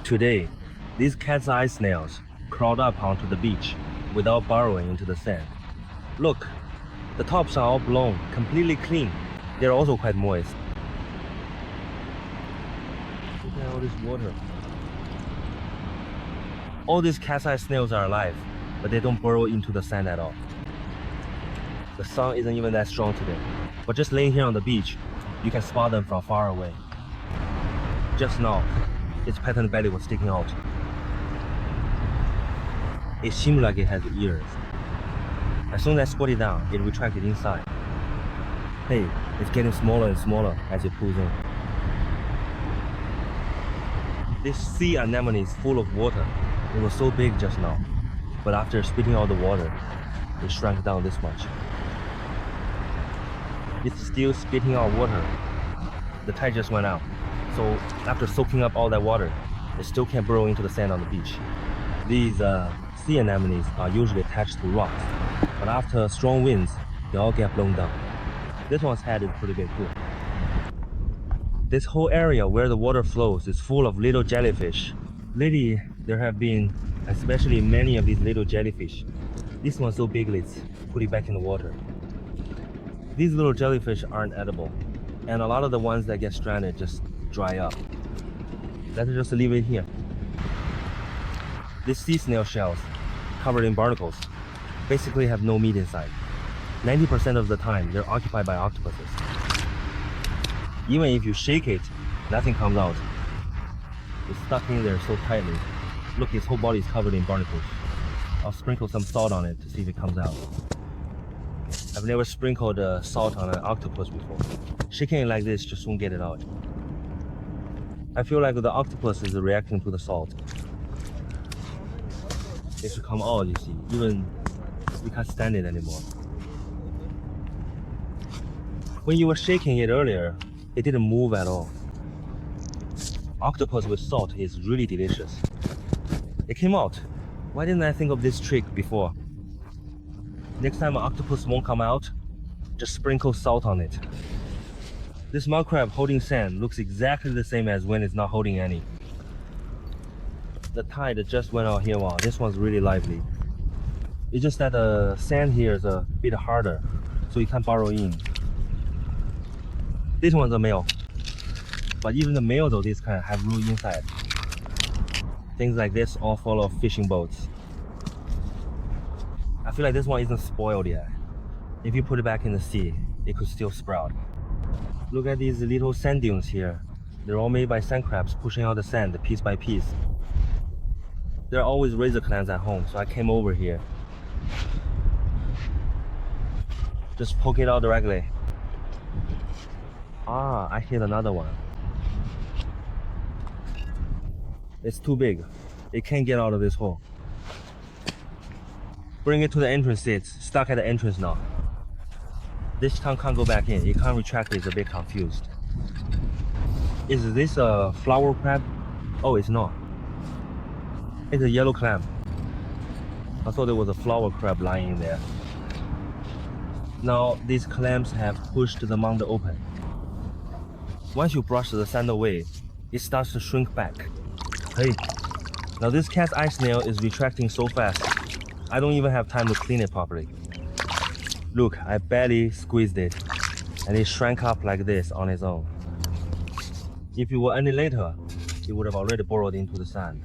Today, these cat's eye snails crawled up onto the beach without burrowing into the sand. Look, the tops are all blown, completely clean. They're also quite moist. Look at all this water. All these cat's eye snails are alive, but they don't burrow into the sand at all. The sun isn't even that strong today, but just laying here on the beach, you can spot them from far away. Just now, its patterned belly was sticking out. It seemed like it has ears. As soon as I squat it down, it retracted inside. Hey, it's getting smaller and smaller as it pulls in. This sea anemone is full of water. It was so big just now, but after spitting out the water, it shrank down this much. It's still spitting out water. The tide just went out, so after soaking up all that water, it still can't burrow into the sand on the beach. These sea anemones are usually attached to rocks, but after strong winds, they all get blown down. This one's head is pretty big too. This whole area where the water flows is full of little jellyfish. Lately, there have been especially many of these little jellyfish. This one's so big, let's put it back in the water. These little jellyfish aren't edible, and a lot of the ones that get stranded just dry up. Let's just leave it here. These sea snail shells, covered in barnacles, basically have no meat inside. 90% of the time, they're occupied by octopuses. Even if you shake it, nothing comes out. It's stuck in there so tightly. Look, its whole body is covered in barnacles. I'll sprinkle some salt on it to see if it comes out. I've never sprinkled salt on an octopus before. Shaking it like this just won't get it out. I feel like the octopus is reacting to the salt. It should come out, you see. Even we can't stand it anymore. When you were shaking it earlier, it didn't move at all. Octopus with salt is really delicious. It came out. Why didn't I think of this trick before? Next time an octopus won't come out, just sprinkle salt on it. This mud crab holding sand looks exactly the same as when it's not holding any. The tide just went out here. Wow, this one's really lively. It's just that the sand here is a bit harder, so you can't burrow in. This one's a male. But even the male though, this kind have room inside. Things like this all follow fishing boats. I feel like this one isn't spoiled yet. If you put it back in the sea, it could still sprout. Look at these little sand dunes here. They're all made by sand crabs pushing out the sand piece by piece. There are always razor clams at home, so I came over here. Just poke it out directly. Ah, I hit another one. It's too big. It can't get out of this hole. Bring it to the entrance. It's stuck at the entrance now. This tongue can't go back in. It can't retract it. It's a bit confused. Is this a flower crab? Oh, it's not. It's a yellow clam. I thought there was a flower crab lying in there. Now, these clams have pushed the mound open. Once you brush the sand away, it starts to shrink back. Hey, now this cat's eye snail is retracting so fast, I don't even have time to clean it properly. Look, I barely squeezed it, and it shrank up like this on its own. If it were any later, it would have already burrowed into the sand.